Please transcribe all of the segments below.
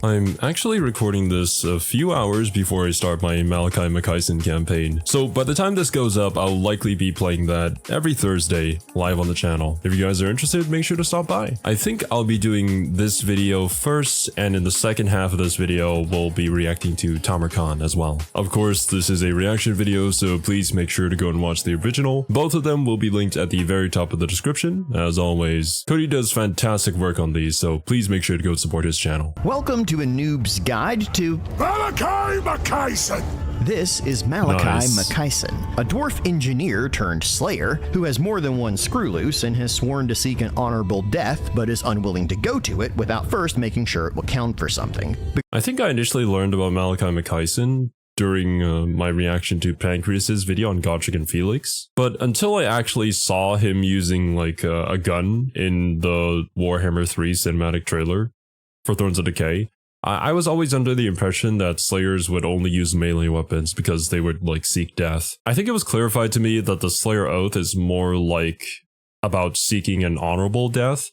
I'm actually recording this a few hours before I start my Malakai MAKAISSON campaign, so by the time this goes up, I'll likely be playing that every Thursday live on the channel. If you guys are interested, make sure to stop by. I think I'll be doing this video first, and in the second half of this video, we'll be reacting to TAMURKHAN as well. Of course, this is a reaction video, so please make sure to go and watch the original. Both of them will be linked at the very top of the description. As always, Cody does fantastic work on these, so please make sure to go support his channel. Welcome to a noob's guide to Malakai MAKAISSON. This is Malakai MAKAISSON, a dwarf engineer turned slayer who has more than one screw loose and has sworn to seek an honorable death but is unwilling to go to it without first making sure it will count for something. I think I initially learned about Malakai MAKAISSON during my reaction to Pancreas's video on Gotrek and Felix, but until I actually saw him using like a gun in the Warhammer 3 cinematic trailer for Thrones of Decay, I was always under the impression that Slayers would only use melee weapons because they would like seek death. I think it was clarified to me that the Slayer Oath is more like about seeking an honorable death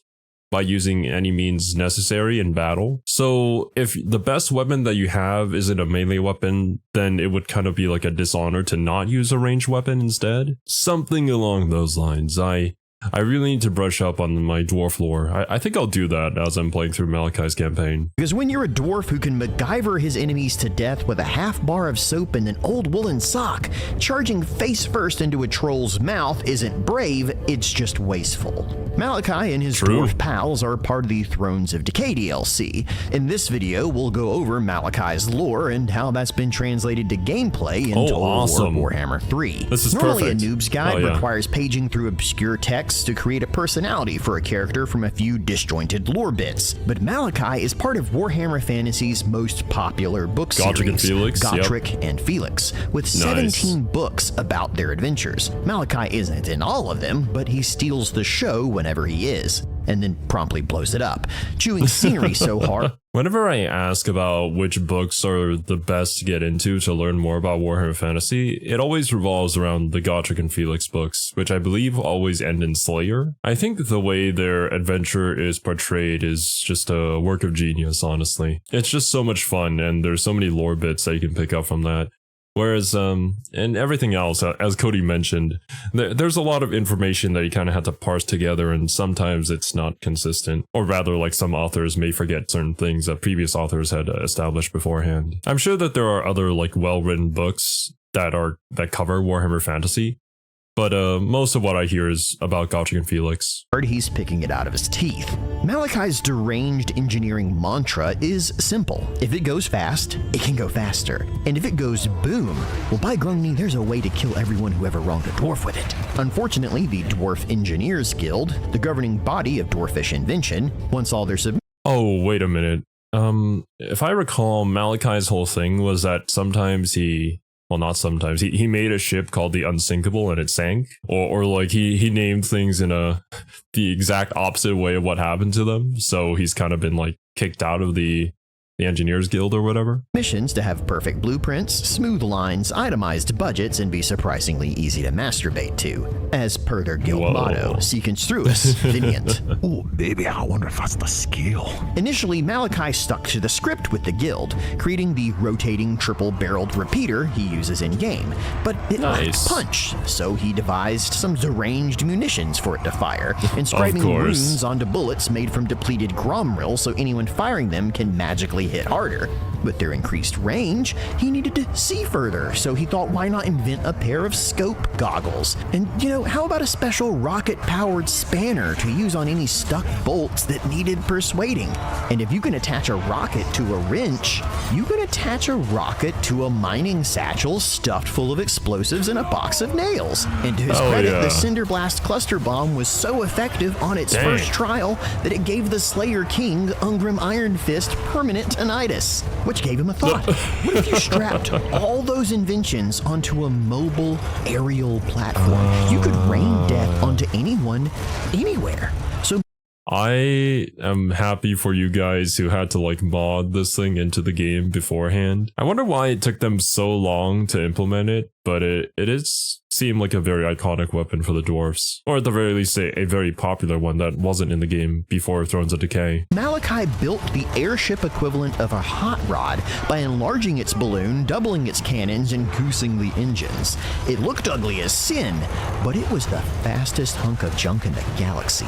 by using any means necessary in battle. So if the best weapon that you have isn't a melee weapon, then it would kind of be like a dishonor to not use a ranged weapon instead. Something along those lines. I really need to brush up on my dwarf lore. I think I'll do that as I'm playing through Malakai's campaign. Because when you're a dwarf who can MacGyver his enemies to death with a half bar of soap and an old woolen sock, charging face first into a troll's mouth isn't brave, it's just wasteful. Malakai and his dwarf pals are part of the Thrones of Decay DLC. In this video, we'll go over Malakai's lore and how that's been translated to gameplay in Total War Warhammer 3. This is Normally perfect. A noob's guide requires paging through obscure text to create a personality for a character from a few disjointed lore bits. But Malakai is part of Warhammer Fantasy's most popular book series, Gotrek and Felix, with 17 books about their adventures. Malakai isn't in all of them, but he steals the show whenever he is, and then promptly blows it up, chewing scenery so hard. Whenever I ask about which books are the best to get into to learn more about Warhammer Fantasy, it always revolves around the Gotrek and Felix books, which I believe always end in Slayer. I think the way their adventure is portrayed is just a work of genius, honestly. It's just so much fun, and there's so many lore bits that you can pick up from that. Whereas, and everything else, as Cody mentioned, there's a lot of information that you kind of have to parse together, and sometimes it's not consistent. Or rather, like some authors may forget certain things that previous authors had established beforehand. I'm sure that there are other like well-written books that cover Warhammer Fantasy, but most of what I hear is about Gotrek and Felix. He's picking it out of his teeth. Malakai's deranged engineering mantra is simple. If it goes fast, it can go faster. And if it goes boom, well, by Grungni, there's a way to kill everyone who ever wronged a dwarf with it. Unfortunately, the Dwarf Engineers Guild, the governing body of dwarfish invention, wants all their Oh, wait a minute. If I recall, Malakai's whole thing was that sometimes well, not sometimes. He made a ship called the Unsinkable and it sank. Or like he named things in the exact opposite way of what happened to them. So he's kind of been like kicked out of the Engineers Guild or whatever. Missions to have perfect blueprints, smooth lines, itemized budgets, and be surprisingly easy to masturbate to. As per their guild motto, Seek Instruus, Venient. Oh, baby, I wonder if that's the skill. Initially, Malakai stuck to the script with the guild, creating the rotating triple-barreled repeater he uses in-game. But it lacked punch, so he devised some deranged munitions for it to fire, inscribing runes onto bullets made from depleted gromril so anyone firing them can magically hit harder. With their increased range, he needed to see further, so he thought, why not invent a pair of scope goggles? And, you know, how about a special rocket-powered spanner to use on any stuck bolts that needed persuading? And if you can attach a rocket to a wrench, you can attach a rocket to a mining satchel stuffed full of explosives and a box of nails. And to his credit, the Cinder Blast cluster bomb was so effective on its first trial that it gave the Slayer King, Ungrim Iron Fist, permanent tinnitus. Which gave him a thought. What if you strapped all those inventions onto a mobile aerial platform? You could rain death onto anyone, anywhere. So I am happy for you guys who had to like mod this thing into the game beforehand. I wonder why it took them so long to implement it, but it is seemed like a very iconic weapon for the dwarfs. Or at the very least, a very popular one that wasn't in the game before Thrones of Decay. Malakai built the airship equivalent of a hot rod by enlarging its balloon, doubling its cannons, and goosing the engines. It looked ugly as sin, but it was the fastest hunk of junk in the galaxy.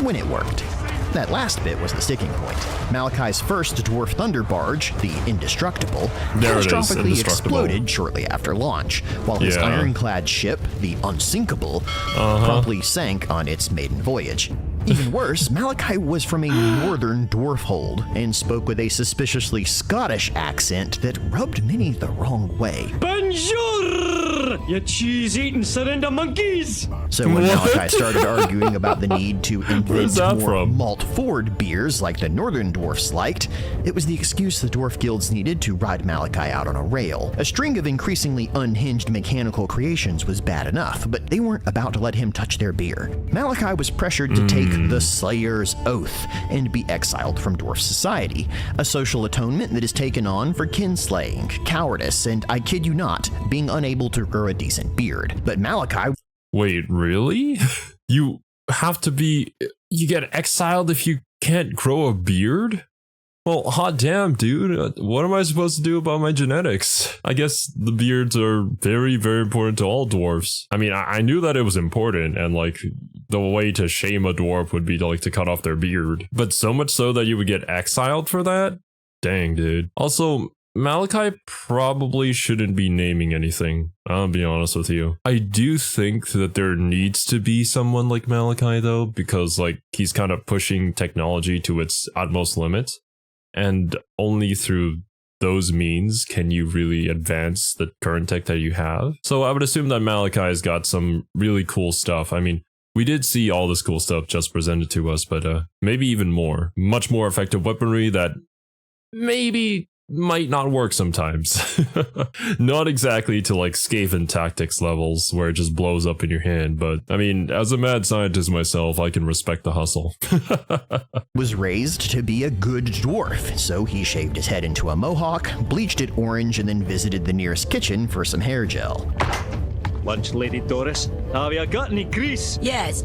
When it worked. That last bit was the sticking point. Malakai's first dwarf thunder barge, the Indestructible, catastrophically exploded shortly after launch, while his ironclad ship, the Unsinkable, promptly sank on its maiden voyage. Even worse, Malakai was from a northern dwarf hold and spoke with a suspiciously Scottish accent that rubbed many the wrong way. Bonjour, you cheese-eating surrender monkeys! So when Malakai started arguing about the need to invent more malt-forward beers like the northern dwarfs liked, it was the excuse the dwarf guilds needed to ride Malakai out on a rail. A string of increasingly unhinged mechanical creations was bad enough, but they weren't about to let him touch their beer. Malakai was pressured to take the Slayer's Oath and be exiled from dwarf society, a social atonement that is taken on for kinslaying, cowardice, and, I kid you not, being unable to grow a decent beard. But Malakai... Wait, really? You have to be... You get exiled if you can't grow a beard? Well, hot damn, dude. What am I supposed to do about my genetics? I guess the beards are very, very important to all dwarfs. I mean, I knew that it was important, and like, the way to shame a dwarf would be to like to cut off their beard. But so much so that you would get exiled for that? Dang, dude. Also, Malakai probably shouldn't be naming anything. I'll be honest with you. I do think that there needs to be someone like Malakai though, because like he's kind of pushing technology to its utmost limit. And only through those means can you really advance the current tech that you have. So I would assume that Malakai's got some really cool stuff. I mean, we did see all this cool stuff just presented to us, but maybe even more. Much more effective weaponry that maybe might not work sometimes. Not exactly to like Skaven tactics levels where it just blows up in your hand, but I mean, as a mad scientist myself, I can respect the hustle. Was raised to be a good dwarf, so he shaved his head into a mohawk, bleached it orange, and then visited the nearest kitchen for some hair gel. Lunch, Lady Doris. Have you got any grease? Yes,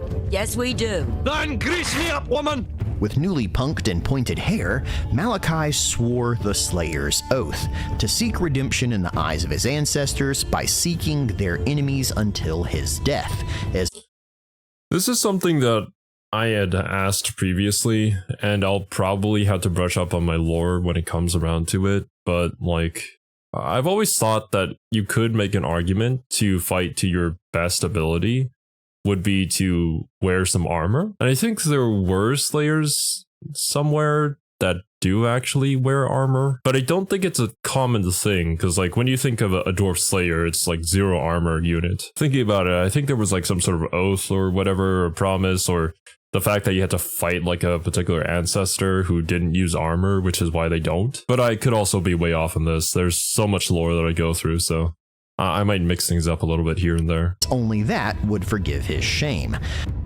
we do. Then grease me up, woman! With newly punked and pointed hair, Malakai swore the Slayer's Oath to seek redemption in the eyes of his ancestors by seeking their enemies until his death. This is something that I had asked previously, and I'll probably have to brush up on my lore when it comes around to it, but like, I've always thought that you could make an argument to fight to your best ability would be to wear some armor. And I think there were Slayers somewhere that do actually wear armor, but I don't think it's a common thing, because like when you think of a dwarf Slayer, it's like 0 armor unit. Thinking about it, I think there was like some sort of oath or whatever, or promise, or the fact that you had to fight like a particular ancestor who didn't use armor, which is why they don't. But I could also be way off on this. There's so much lore that I go through, so I might mix things up a little bit here and there. Only that would forgive his shame.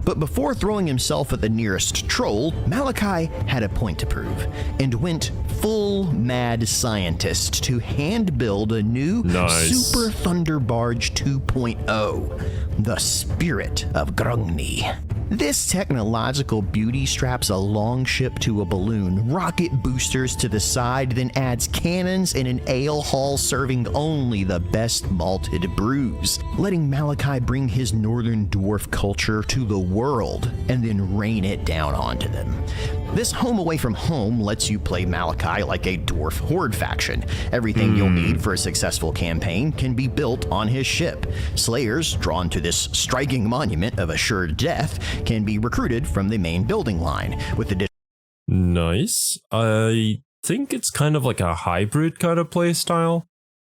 But before throwing himself at the nearest troll, Malakai had a point to prove, and went full mad scientist to hand build a new Super Thunder Barge 2.0, the Spirit of Grungni. This technological beauty straps a long ship to a balloon, rocket boosters to the side, then adds cannons and an ale hall serving only the best malted brews, letting Malakai bring his northern dwarf culture to the world and then rain it down onto them. This home away from home lets you play Malakai like a dwarf horde faction. Everything you'll need for a successful campaign can be built on his ship. Slayers, drawn to this striking monument of assured death, can be recruited from the main building line, with the Nice. I think it's kind of like a hybrid kind of play style,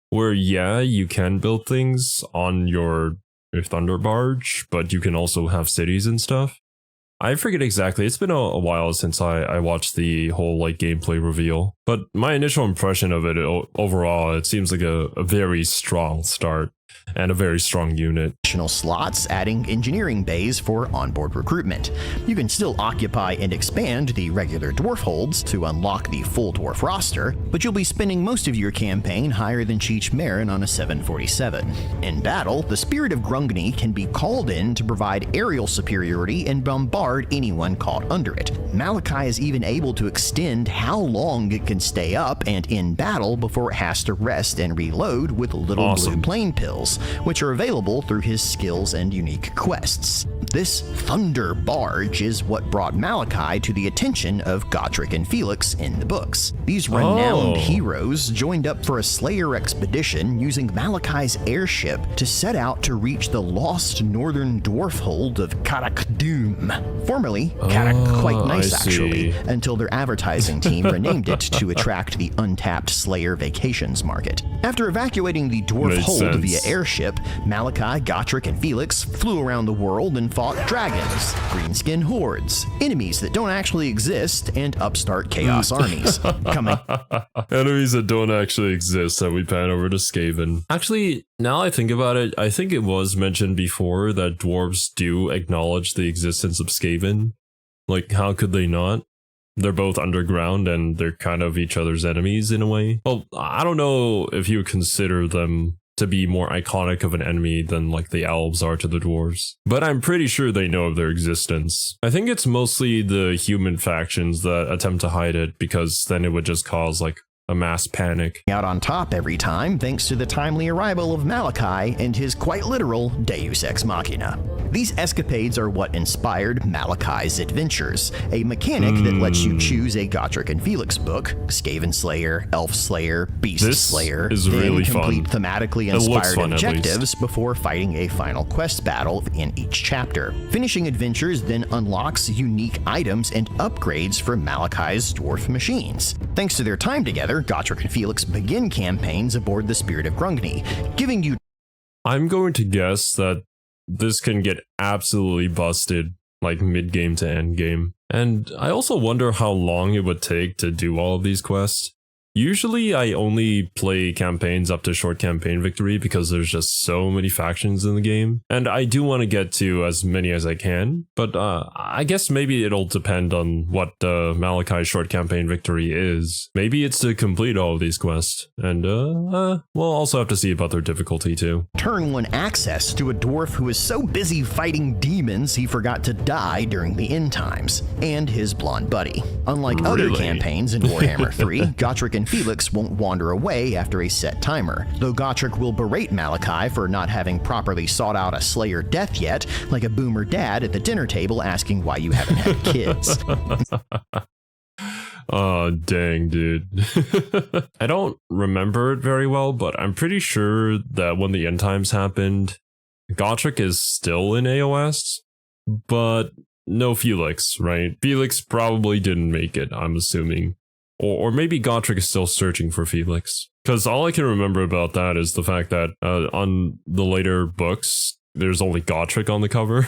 where yeah, you can build things on your Thunder Barge, but you can also have cities and stuff. I forget exactly, it's been a while since I watched the whole like gameplay reveal, but my initial impression of it overall, it seems like a very strong start. and a very strong unit. Additional slots, adding engineering bays for onboard recruitment. You can still occupy and expand the regular dwarf holds to unlock the full dwarf roster, but you'll be spending most of your campaign higher than Cheech Marin on a 747. In battle, the Spirit of Grungni can be called in to provide aerial superiority and bombard anyone caught under it. Malakai is even able to extend how long it can stay up and in battle before it has to rest and reload with little blue plane pills, which are available through his skills and unique quests. This Thunder Barge is what brought Malakai to the attention of Gotrek and Felix in the books. These renowned heroes joined up for a Slayer expedition using Malakai's airship to set out to reach the lost northern dwarf hold of Karak Doom. Formerly, Karak Quite Nice actually, until their advertising team renamed it to attract the untapped Slayer vacations market. After evacuating the dwarf hold via airship, Malakai, Gotrek, and Felix flew around the world and fought dragons, greenskin hordes, enemies that don't actually exist, and upstart chaos armies. Enemies that don't actually exist, and we pan over to Skaven. Actually, now I think about it, I think it was mentioned before that dwarves do acknowledge the existence of Skaven. Like, how could they not? They're both underground and they're kind of each other's enemies in a way. Well, I don't know if you would consider them to be more iconic of an enemy than like the elves are to the dwarves, but I'm pretty sure they know of their existence. I think it's mostly the human factions that attempt to hide it, because then it would just cause like a mass panic. Out on top every time thanks to the timely arrival of Malakai and his quite literal Deus Ex Machina. These escapades are what inspired Malakai's adventures, a mechanic that lets you choose a Gotrek and Felix book, Skaven Slayer, Elf Slayer, Beast Slayer, is then really complete fun. thematically inspired objectives before fighting a final quest battle in each chapter. Finishing adventures then unlocks unique items and upgrades for Malakai's dwarf machines. Thanks to their time together, Gotrek and Felix begin campaigns aboard the Spirit of Grungni, giving you... I'm going to guess that this can get absolutely busted, like mid-game to end-game. And I also wonder how long it would take to do all of these quests. Usually I only play campaigns up to short campaign victory because there's just so many factions in the game. And I do want to get to as many as I can, but I guess maybe it'll depend on what Malakai's short campaign victory is. Maybe it's to complete all of these quests, and we'll also have to see about their difficulty too. Turn 1 access to a dwarf who is so busy fighting demons he forgot to die during the end times, and his blonde buddy. Unlike other campaigns in Warhammer 3, Gotrek and Felix won't wander away after a set timer, though Gotrek will berate Malakai for not having properly sought out a Slayer death yet, like a boomer dad at the dinner table asking why you haven't had kids. Oh, dang, dude. I don't remember it very well, but I'm pretty sure that when the end times happened, Gotrek is still in AOS, but no Felix, right? Felix probably didn't make it, I'm assuming. Or maybe Gotrek is still searching for Felix. Because all I can remember about that is the fact that on the later books, there's only Gotrek on the cover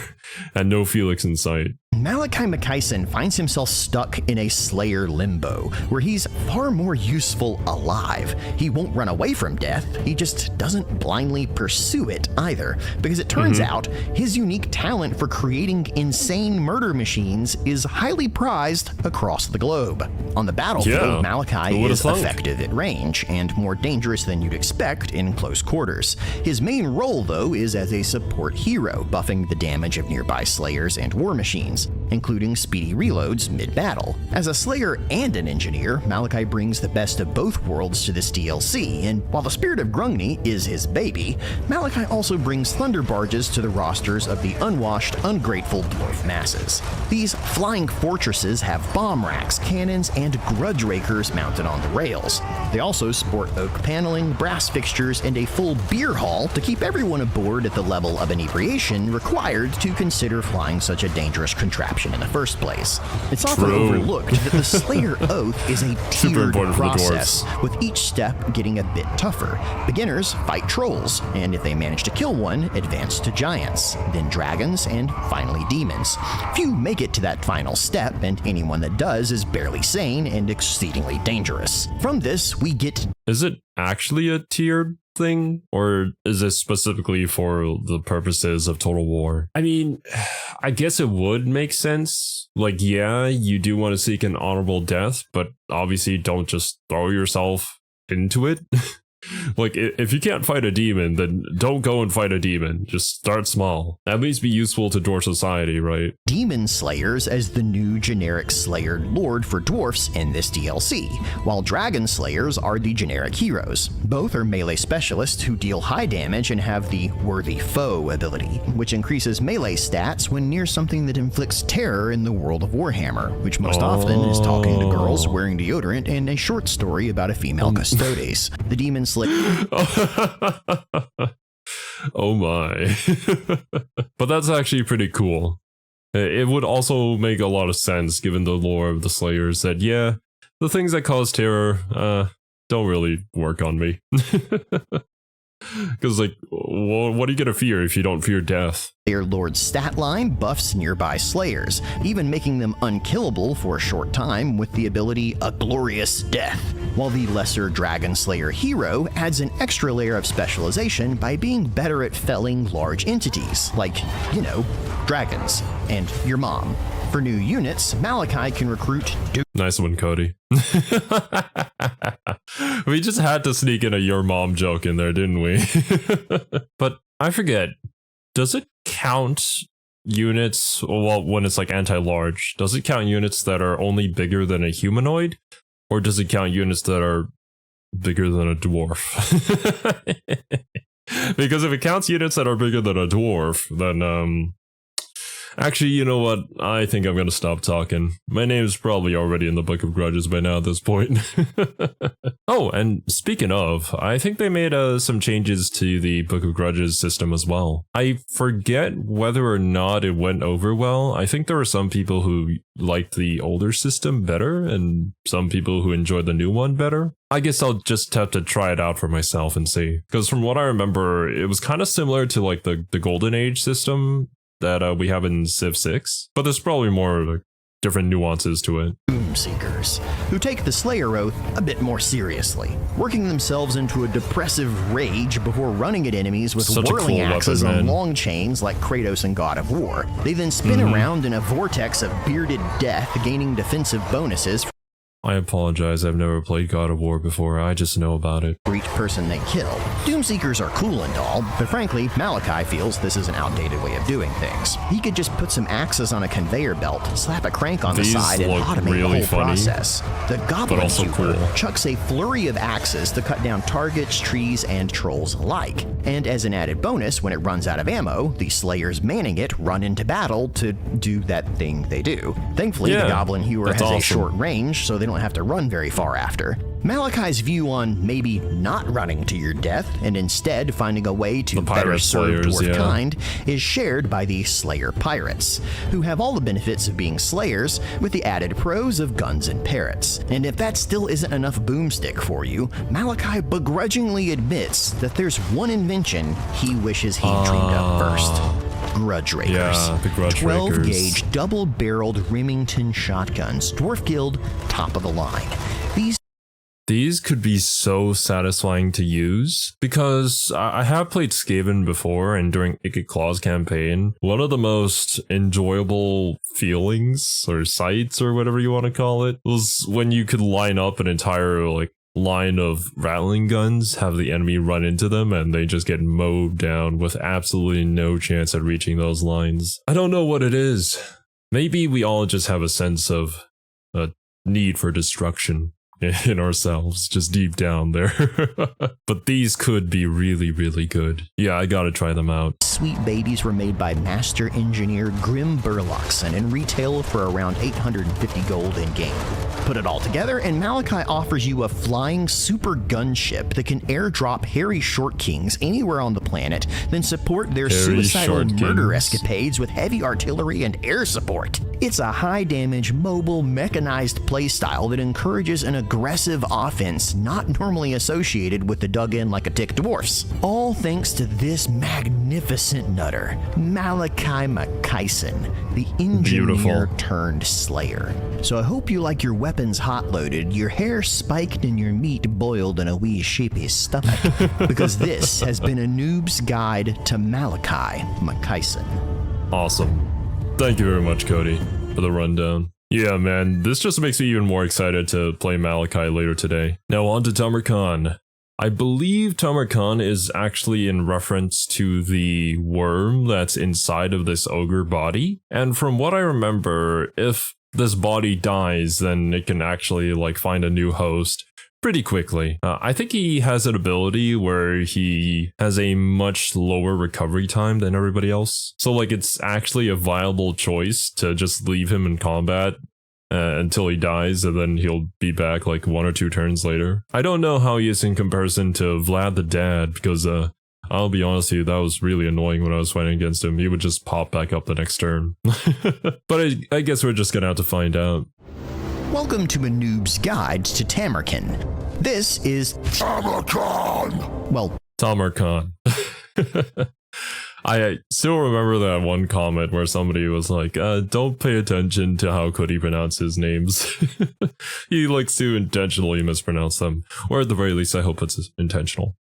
and no Felix in sight. Malakai MAKAISSON finds himself stuck in a Slayer limbo, where he's far more useful alive. He won't run away from death, he just doesn't blindly pursue it either, because it turns out his unique talent for creating insane murder machines is highly prized across the globe. On the battlefield, Malakai is effective at range, and more dangerous than you'd expect in close quarters. His main role, though, is as a support hero, buffing the damage of nearby Slayers and war machines, including speedy reloads mid-battle. As a Slayer and an engineer, Malakai brings the best of both worlds to this DLC, and while the Spirit of Grungni is his baby, Malakai also brings thunder barges to the rosters of the unwashed, ungrateful dwarf masses. These flying fortresses have bomb racks, cannons, and grudge rakers mounted on the rails. They also sport oak paneling, brass fixtures, and a full beer hall to keep everyone aboard at the level of inebriation required to consider flying such a dangerous contraption in the first place. It's often overlooked that the Slayer Oath is a tiered process, with each step getting a bit tougher. Beginners fight trolls, and if they manage to kill one, advance to giants, then dragons, and finally demons. Few make it to that final step, and anyone that does is barely sane and exceedingly dangerous. From this, we get... Is it actually a tiered thing? Or is this specifically for the purposes of Total War? I mean, I guess it would make sense. Like, yeah, you do want to seek an honorable death, but obviously don't just throw yourself into it. Like, if you can't fight a demon, then don't go and fight a demon. Just start small. At least be useful to dwarf society, right? Demon Slayers as the new generic Slayer Lord for dwarfs in this DLC, while Dragon Slayers are the generic heroes. Both are melee specialists who deal high damage and have the Worthy Foe ability, which increases melee stats when near something that inflicts terror in the world of Warhammer, which most often is talking to girls wearing deodorant and a short story about a female custodes. The Demon Slayer. Oh my. But that's actually pretty cool. It would also make a lot of sense given the lore of the Slayers that, yeah, the things that cause terror don't really work on me. Because, like, what are you gonna fear if you don't fear death? Slayer Lord's stat line buffs nearby Slayers, even making them unkillable for a short time with the ability A Glorious Death, while the lesser Dragon Slayer hero adds an extra layer of specialization by being better at felling large entities, like, you know, dragons, and your mom. For new units, Malakai can recruit Nice one, Cody. We just had to sneak in a your mom joke in there, didn't we? But I forget, does it count units, well, when it's like anti-large, does it count units that are only bigger than a humanoid? Or does it count units that are bigger than a dwarf? Because if it counts units that are bigger than a dwarf, then actually, you know what? I think I'm gonna stop talking. My name's probably already in the Book of Grudges by now at this point. Oh, and speaking of, I think they made some changes to the Book of Grudges system as well. I forget whether or not it went over well. I think there were some people who liked the older system better, and some people who enjoyed the new one better. I guess I'll just have to try it out for myself and see. Because from what I remember, it was kind of similar to like the Golden Age system that we have in Civ 6, but there's probably more like different nuances to it. Boom Seekers, who take the Slayer Oath a bit more seriously, working themselves into a depressive rage before running at enemies with whirling axes on long chains like Kratos in God of War. They then spin around in a vortex of bearded death, gaining defensive bonuses. I apologize, I've never played God of War before, I just know about it. For each person they kill. Doomseekers are cool and all, but frankly, Malakai feels this is an outdated way of doing things. He could just put some axes on a conveyor belt, slap a crank on the side, and automate the whole process. The Goblin Vtuber chucks a flurry of axes to cut down targets, trees, and trolls alike. And as an added bonus, when it runs out of ammo, the Slayers manning it run into battle to do that thing they do. Thankfully, the Goblin Hewer has a short range, so they don't have to run very far after. Malakai's view on maybe not running to your death and instead finding a way to better serve dwarfkind is shared by the Slayer Pirates, who have all the benefits of being Slayers with the added pros of guns and parrots. And if that still isn't enough boomstick for you, Malakai begrudgingly admits that there's one invention he wishes he'd dreamed up first. Grudge Rakers. Yeah, the Grudge 12 gauge double-barreled Remington shotguns, Dwarf Guild, top of the line. These could be so satisfying to use, because I have played Skaven before, and during Ikit Claw's campaign, one of the most enjoyable feelings, or sights, or whatever you want to call it, was when you could line up an entire, like, line of rattling guns, have the enemy run into them, and they just get mowed down with absolutely no chance at reaching those lines. I don't know what it is. Maybe we all just have a sense of a need for destruction in ourselves, just deep down there. But these could be really, really good. Yeah, I gotta try them out. Sweet babies were made by master engineer Grim Burlockson and retail for around 850 gold in game. Put it all together, and Malakai offers you a flying super gunship that can airdrop hairy short kings anywhere on the planet, then support their suicidal murder escapades with heavy artillery and air support. It's a high-damage, mobile, mechanized playstyle that encourages an aggressive offense not normally associated with the dug-in-like-a-tick dwarfs. All thanks to this magnificent nutter, MALAKAI MAKAISSON, the engineer turned slayer. So I hope you like your weapons hot-loaded, your hair spiked, and your meat boiled in a wee sheepy's stomach, because this has been a noob's guide to MALAKAI MAKAISSON. Awesome. Thank you very much, Cody, for the rundown. Yeah, man, this just makes me even more excited to play MALAKAI later today. Now on to TAMURKHAN. I believe TAMURKHAN is actually in reference to the worm that's inside of this ogre body. And from what I remember, if this body dies, then it can actually like find a new host pretty quickly. I think he has an ability where he has a much lower recovery time than everybody else. So like it's actually a viable choice to just leave him in combat until he dies, and then he'll be back like 1 or 2 turns later. I don't know how he is in comparison to Vlad the Dad, because I'll be honest with you, that was really annoying when I was fighting against him. He would just pop back up the next turn. But I guess we're just gonna have to find out. Welcome to a noob's guide to TAMURKHAN. This is TAMURKHAN! Well, TAMURKHAN. I still remember that one comment where somebody was like, don't pay attention to how Cody pronounces names. He likes to intentionally mispronounce them. Or at the very least, I hope it's intentional.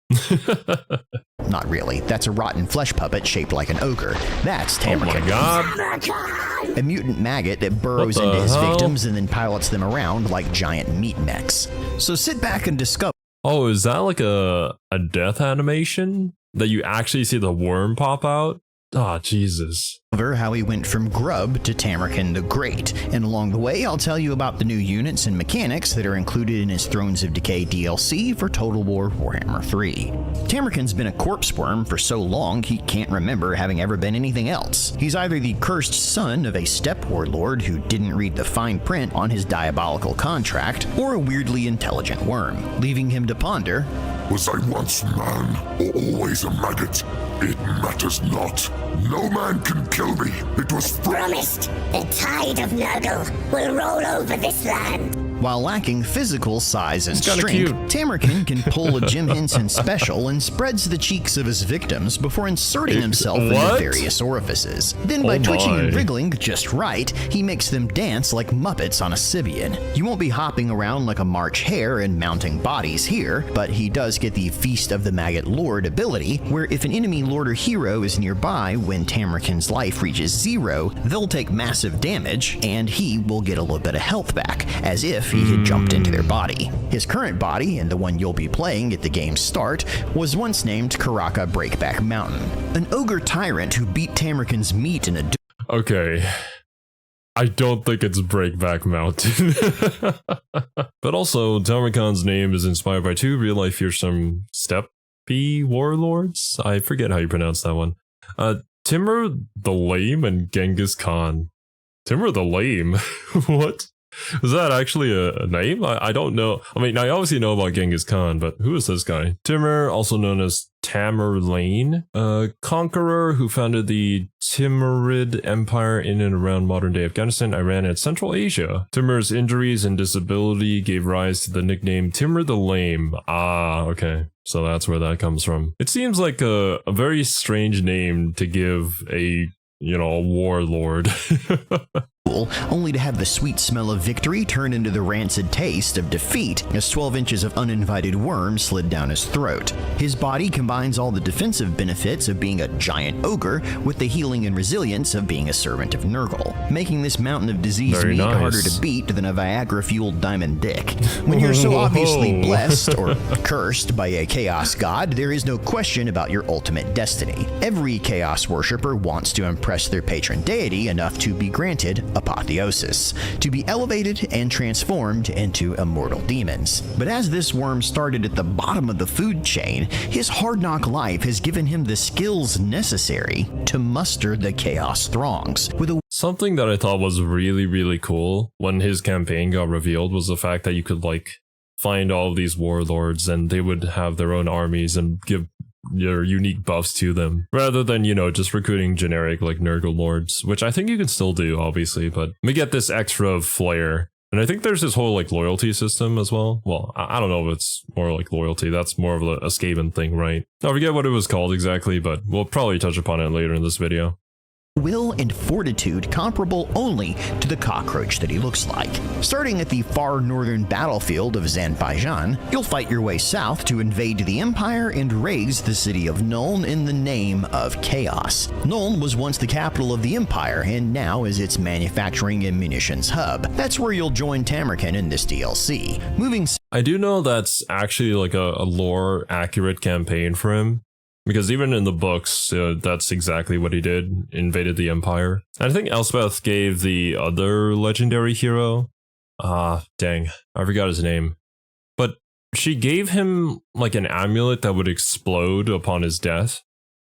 Not really. That's a rotten flesh puppet shaped like an ogre. That's TAMURKHAN. Oh my god. A mutant maggot that burrows into his victims and then pilots them around like giant meat mechs. So sit back and discover. Oh, is that like a death animation? That you actually see the worm pop out? Ah, Jesus. How he went from Grub to TAMURKHAN the Great, and along the way I'll tell you about the new units and mechanics that are included in his Thrones of Decay DLC for Total War Warhammer 3. TAMURKHAN's been a corpse worm for so long he can't remember having ever been anything else. He's either the cursed son of a steppe warlord who didn't read the fine print on his diabolical contract, or a weirdly intelligent worm, leaving him to ponder, was I once man, or always a maggot? It matters not. No man can kill me. It was promised. A tide of Nurgle will roll over this land. While lacking physical size and strength, TAMURKHAN can pull a Jim Henson special and spreads the cheeks of his victims before inserting himself into various orifices. Then by twitching and wriggling just right, he makes them dance like Muppets on a Sibian. You won't be hopping around like a March hare and mounting bodies here, but he does get the Feast of the Maggot Lord ability, where if an enemy lord or hero is nearby when TAMURKHAN's life reaches 0, they'll take massive damage, and he will get a little bit of health back, as if he had jumped into their body. His current body, and the one you'll be playing at the game's start, was once named Karaka Breakback Mountain, an ogre tyrant who beat TAMURKHAN's meat in a Okay. I don't think it's Breakback Mountain. But also, TAMURKHAN's name is inspired by 2 real-life fearsome steppe warlords? I forget how you pronounce that one. Timur the Lame and Genghis Khan. Timur the Lame? What? Is that actually a name? I don't know. I mean, I obviously know about Genghis Khan, but who is this guy? Timur, also known as Tamerlane, a conqueror who founded the Timurid Empire in and around modern-day Afghanistan, Iran, and Central Asia. Timur's injuries and disability gave rise to the nickname Timur the Lame. Ah, okay. So that's where that comes from. It seems like a very strange name to give a warlord. only to have the sweet smell of victory turn into the rancid taste of defeat as 12 inches of uninvited worm slid down his throat. His body combines all the defensive benefits of being a giant ogre with the healing and resilience of being a servant of Nurgle, making this mountain of diseased meat harder to beat than a Viagra-fueled diamond dick. When you're so obviously blessed or cursed by a chaos god, there is no question about your ultimate destiny. Every chaos worshipper wants to impress their patron deity enough to be granted apotheosis, to be elevated and transformed into immortal demons. But as this worm started at the bottom of the food chain, his hard knock life has given him the skills necessary to muster the chaos throngs. Something that I thought was really, really cool when his campaign got revealed was the fact that you could find all of these warlords and they would have their own armies and give your unique buffs to them, rather than, you know, just recruiting generic like Nurgle lords, which I think you can still do, obviously, but we get this extra flair. And I think there's this whole like loyalty system as well. Well, I don't know if it's more like loyalty. That's more of a Skaven thing, right? I forget what it was called exactly, but we'll probably touch upon it later in this video. Will and fortitude comparable only to the cockroach that he looks like. Starting at the far northern battlefield of Zanpaijan, you'll fight your way south to invade the Empire and raise the city of Nuln in the name of Chaos. Nuln was once the capital of the Empire and now is its manufacturing and munitions hub. That's where you'll join Tamurkhan in this DLC. I do know that's actually like a lore accurate campaign for him. Because even in the books, that's exactly what he did, invaded the Empire. And I think Elspeth gave the other legendary hero, dang, I forgot his name. But she gave him like an amulet that would explode upon his death,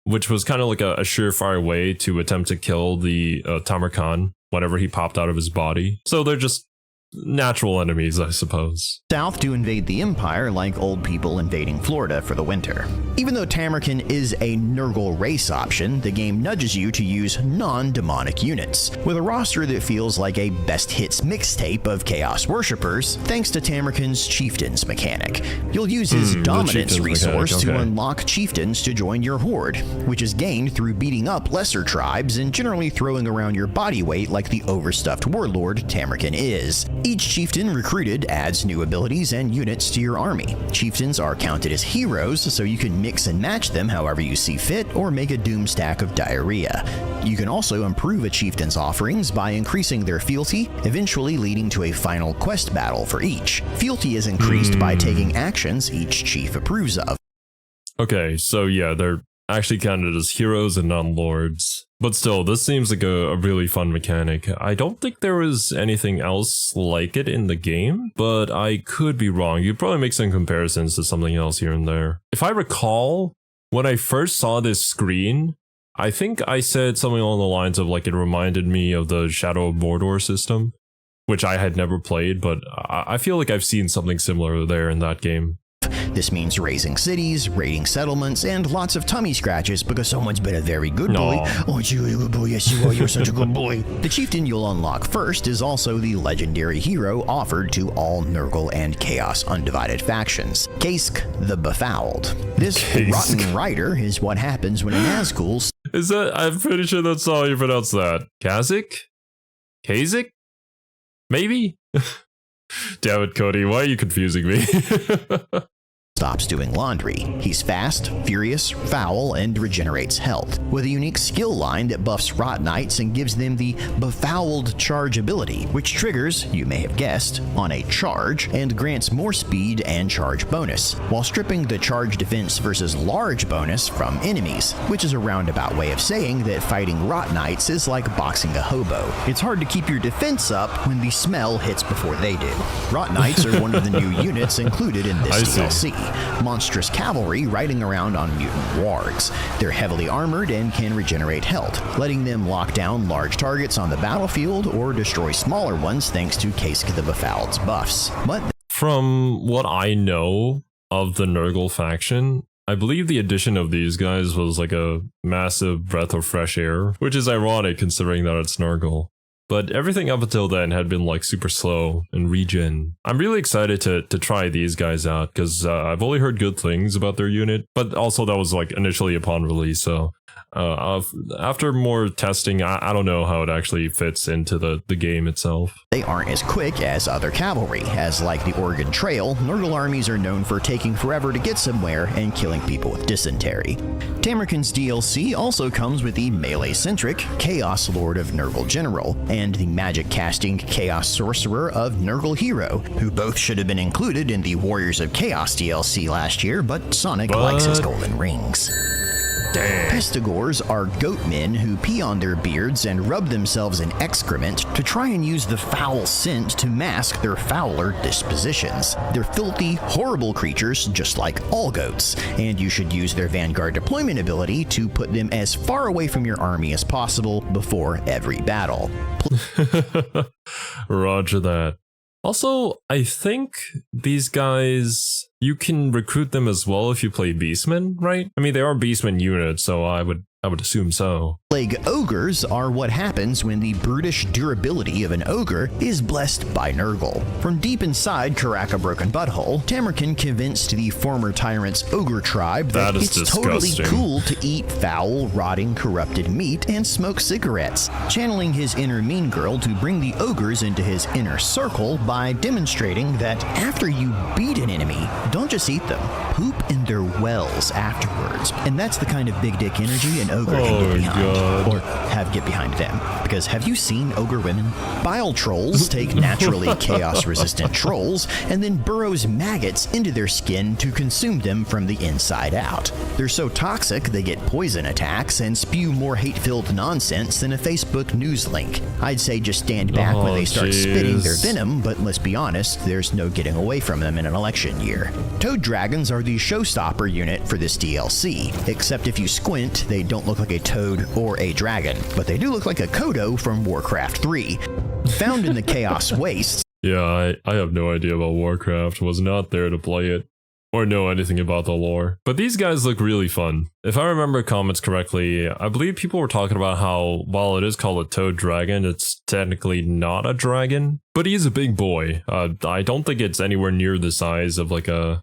which was kind of like a surefire way to attempt to kill the TAMURKHAN whenever he popped out of his body. So they're just natural enemies, I suppose. South to invade the Empire like old people invading Florida for the winter. Even though Tamurkhan is a Nurgle race option, the game nudges you to use non-demonic units, with a roster that feels like a best hits mixtape of Chaos worshippers, thanks to Tamurkhan's Chieftains mechanic. You'll use his dominance resource to unlock Chieftains to join your horde, which is gained through beating up lesser tribes and generally throwing around your body weight like the overstuffed warlord Tamurkhan is. Each chieftain recruited adds new abilities and units to your army. Chieftains are counted as heroes, so you can mix and match them however you see fit or make a doom stack of diarrhea. You can also improve a chieftain's offerings by increasing their fealty, eventually leading to a final quest battle for each. Fealty is increased by taking actions each chief approves of. Okay, so yeah, they're actually counted as heroes and non-lords. But still, this seems like a really fun mechanic. I don't think there was anything else like it in the game, but I could be wrong. You'd probably make some comparisons to something else here and there. If I recall, when I first saw this screen, I think I said something along the lines of like it reminded me of the Shadow of Mordor system, which I had never played, but I feel like I've seen something similar there in that game. This means raising cities, raiding settlements, and lots of tummy scratches because someone's been a very good boy. Oh, you're a good boy. Yes, you are. You're such a good boy. The chieftain you'll unlock first is also the legendary hero offered to all Nurgle and Chaos Undivided factions, Kaisk the Befouled. This rotten rider is what happens when a Nazgul... Is that... I'm pretty sure that's how you pronounce that. Kazik? Kazik? Maybe? Damn it, Cody. Why are you confusing me? Stops doing laundry. He's fast, furious, foul, and regenerates health, with a unique skill line that buffs Rot Knights and gives them the Befouled Charge ability, which triggers, you may have guessed, on a charge, and grants more speed and charge bonus, while stripping the charge defense versus large bonus from enemies, which is a roundabout way of saying that fighting Rot Knights is like boxing a hobo. It's hard to keep your defense up when the smell hits before they do. Rot Knights are one of the new units included in this DLC. Monstrous cavalry riding around on mutant wargs. They're heavily armored and can regenerate health, letting them lock down large targets on the battlefield or destroy smaller ones thanks to Kaisk the Befouled's buffs. But from what I know of the Nurgle faction, I believe the addition of these guys was like a massive breath of fresh air, which is ironic considering that it's Nurgle. But everything up until then had been like super slow and regen. I'm really excited to try these guys out because I've only heard good things about their unit, but also that was like initially upon release, so after more testing, I don't know how it actually fits into the game itself. They aren't as quick as other cavalry, as like the Oregon Trail, Nurgle armies are known for taking forever to get somewhere and killing people with dysentery. Tamurkhan's DLC also comes with the melee-centric Chaos Lord of Nurgle General, and the magic-casting Chaos Sorcerer of Nurgle Hero, who both should have been included in the Warriors of Chaos DLC last year, but Sonic likes his golden rings. Pestigors are goatmen who pee on their beards and rub themselves in excrement to try and use the foul scent to mask their fouler dispositions. They're filthy, horrible creatures just like all goats, and you should use their Vanguard deployment ability to put them as far away from your army as possible before every battle. Roger that. Also, I think these guys, you can recruit them as well if you play Beastmen, right? I mean, they are Beastmen units, so I would assume so. Plague ogres are what happens when the brutish durability of an ogre is blessed by Nurgle. From deep inside Karaka Broken Butthole, Tamurkhan convinced the former tyrant's ogre tribe that it's totally cool to eat foul, rotting, corrupted meat and smoke cigarettes, channeling his inner mean girl to bring the ogres into his inner circle by demonstrating that after you beat an enemy, don't just eat them, poop in their wells afterwards. And that's the kind of big dick energy an ogre can get behind, or get behind them. Because have you seen ogre women? Bile trolls take naturally chaos-resistant trolls and then burrows maggots into their skin to consume them from the inside out. They're so toxic they get poison attacks and spew more hate-filled nonsense than a Facebook news link. I'd say just stand back when they start spitting their venom, but let's be honest, there's no getting away from them in an election year. Toad dragons are the showstopper unit for this DLC, except if you squint, they don't look like a toad or a dragon, but they do look like a Kodo from Warcraft 3. Found in the Chaos Wastes. Yeah, I have no idea about Warcraft, was not there to play it, or know anything about the lore. But these guys look really fun. If I remember comments correctly, I believe people were talking about how, while it is called a toad dragon, it's technically not a dragon, but he's a big boy. I don't think it's anywhere near the size of like a...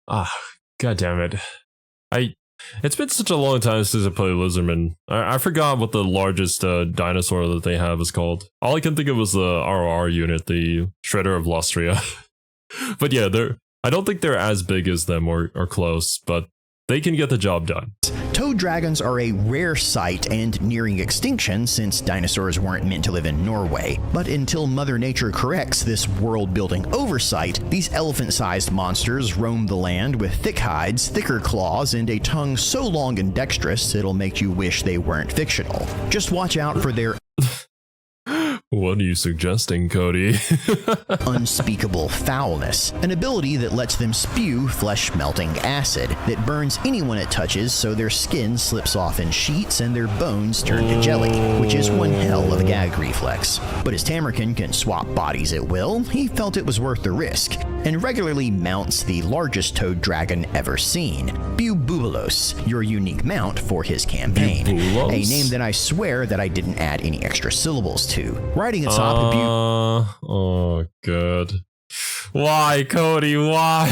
God damn it. It's been such a long time since I played Lizardman. I forgot what the largest dinosaur that they have is called. All I can think of was the RR unit, the Shredder of Lustria. But yeah, I don't think they're as big as them or close, but they can get the job done. Toad dragons are a rare sight and nearing extinction since dinosaurs weren't meant to live in Norway. But until Mother Nature corrects this world-building oversight, these elephant-sized monsters roam the land with thick hides, thicker claws, and a tongue so long and dexterous it'll make you wish they weren't fictional. Just watch out for their What are you suggesting, Cody? unspeakable foulness, an ability that lets them spew flesh-melting acid that burns anyone it touches so their skin slips off in sheets and their bones turn to jelly, which is one hell of a gag reflex. But as Tamurkhan can swap bodies at will, he felt it was worth the risk, and regularly mounts the largest toad dragon ever seen, Bubulos, your unique mount for his campaign. Bubulos? A name that I swear that I didn't add any extra syllables to. Writing atop oh, good. Why, Cody? Why?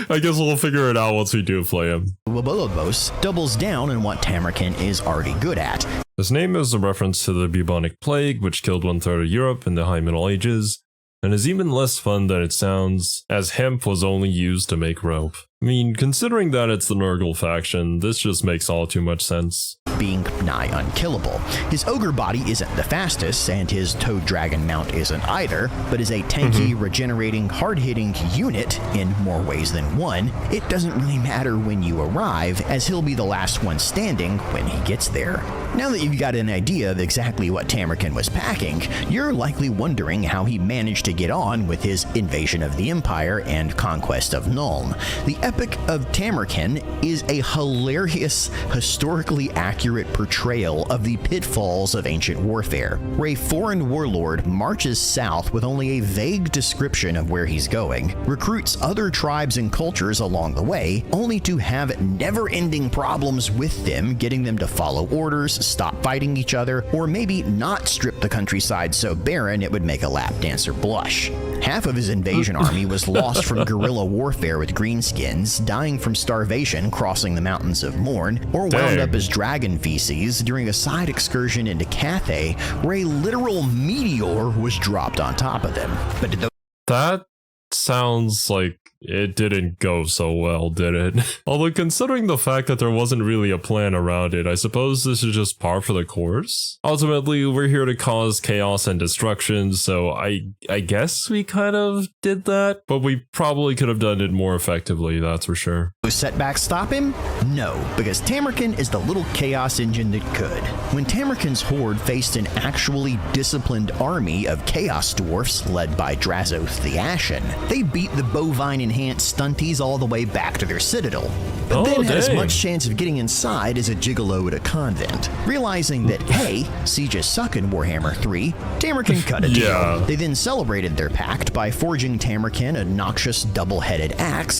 I guess we'll figure it out once we do play him. Bubulos doubles down on what Tamurkhan is already good at. His name is a reference to the bubonic plague, which killed 1/3 of Europe in the High Middle Ages, and is even less fun than it sounds, as hemp was only used to make rope. I mean, considering that it's the Nurgle faction, this just makes all too much sense. Being nigh unkillable. His ogre body isn't the fastest, and his toad dragon mount isn't either, but is a tanky, regenerating, hard-hitting unit in more ways than one. It doesn't really matter when you arrive, as he'll be the last one standing when he gets there. Now that you've got an idea of exactly what Tamurkhan was packing, you're likely wondering how he managed to get on with his invasion of the Empire and conquest of Nuln. The Epic of Tamurkhan is a hilarious, historically accurate portrayal of the pitfalls of ancient warfare, where a foreign warlord marches south with only a vague description of where he's going, recruits other tribes and cultures along the way, only to have never-ending problems with them, getting them to follow orders, stop fighting each other, or maybe not strip the countryside so barren it would make a lap dancer blush. Half of his invasion army was lost from guerrilla warfare with greenskins, dying from starvation crossing the mountains of Morn, or wound up as dragon feces during a side excursion into Cathay, where a literal meteor was dropped on top of them. But did that sounds like it didn't go so well, did it? Although considering the fact that there wasn't really a plan around it, I suppose this is just par for the course. Ultimately, we're here to cause chaos and destruction, so I guess we kind of did that, but we probably could have done it more effectively, that's for sure. those setbacks stop him? No, because Tamurkhan is the little chaos engine that could. When Tamurkhan's horde faced an actually disciplined army of chaos dwarfs led by Drazoth the Ashen, they beat the bovine enhanced stunties all the way back to their citadel, but then had as much chance of getting inside as a gigolo at a convent. Realizing that, hey, sieges suck in Warhammer 3, Tamurkhan cut a deal. They then celebrated their pact by forging Tamurkhan a noxious double-headed axe.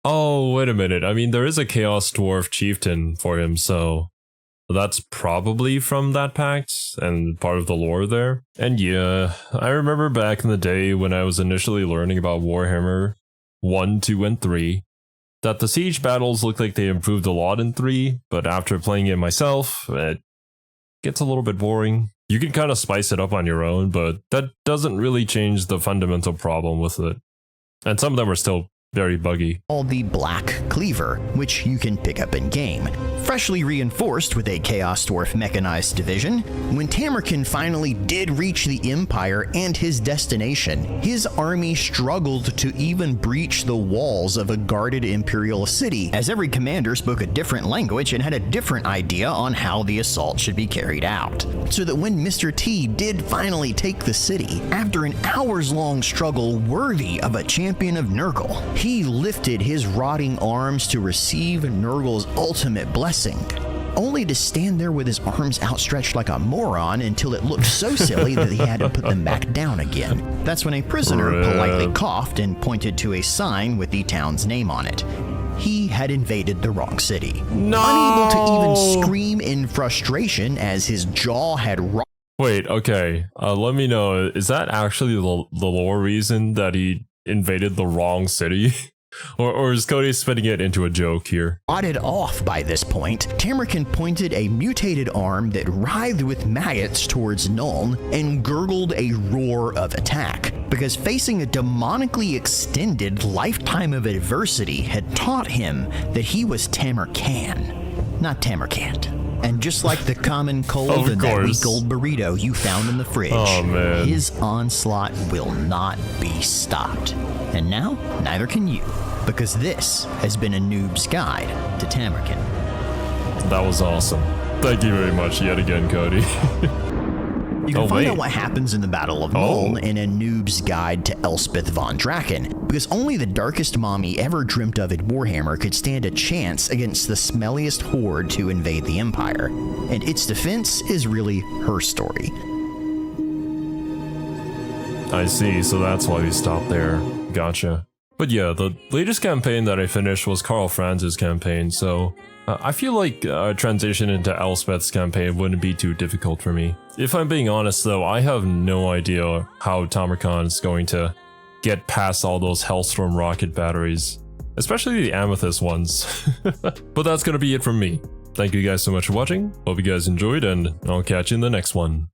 Oh, wait a minute. I mean, there is a Chaos Dwarf chieftain for him, so that's probably from that pact and part of the lore there. And yeah, I remember back in the day when I was initially learning about Warhammer 1, 2, and 3, that the siege battles look like they improved a lot in 3, but after playing it myself, it gets a little bit boring. You can kind of spice it up on your own, but that doesn't really change the fundamental problem with it. And some of them are still very buggy. Called the Black Cleaver, which you can pick up in game. Freshly reinforced with a Chaos Dwarf mechanized division, when Tamurkhan finally did reach the Empire and his destination, his army struggled to even breach the walls of a guarded Imperial city, as every commander spoke a different language and had a different idea on how the assault should be carried out. So that when Mr. T did finally take the city, after an hours-long struggle worthy of a champion of Nurgle, he lifted his rotting arms to receive Nurgle's ultimate blessing, only to stand there with his arms outstretched like a moron until it looked so silly that he had to put them back down again. That's when a prisoner politely coughed and pointed to a sign with the town's name on it. He had invaded the wrong city. No! Unable to even scream in frustration as his jaw had Wait, okay. Let me know, is that actually the lore reason that he invaded the wrong city? or is Cody spinning it into a joke here? Rotted off by this point, Tamurkhan pointed a mutated arm that writhed with maggots towards Nuln and gurgled a roar of attack, because facing a demonically extended lifetime of adversity had taught him that he was Tamurkhan, not Tamurkant. And just like the common cold and that weak old burrito you found in the fridge, his onslaught will not be stopped. And now, neither can you, because this has been a Noob's Guide to Tamurkhan. That was awesome. Thank you very much yet again, Cody. You can find out what happens in the Battle of Nuln in a Noob's Guide to Elspeth von Draken, because only the darkest mommy ever dreamt of in Warhammer could stand a chance against the smelliest horde to invade the Empire, and its defense is really her story. I see, so that's why we stopped there. Gotcha. But yeah, the latest campaign that I finished was Karl Franz's campaign, so I feel like a transition into Elspeth's campaign wouldn't be too difficult for me. If I'm being honest though, I have no idea how Tamurkhan is going to get past all those Hellstorm rocket batteries, especially the Amethyst ones. But that's gonna be it from me. Thank you guys so much for watching, hope you guys enjoyed, and I'll catch you in the next one.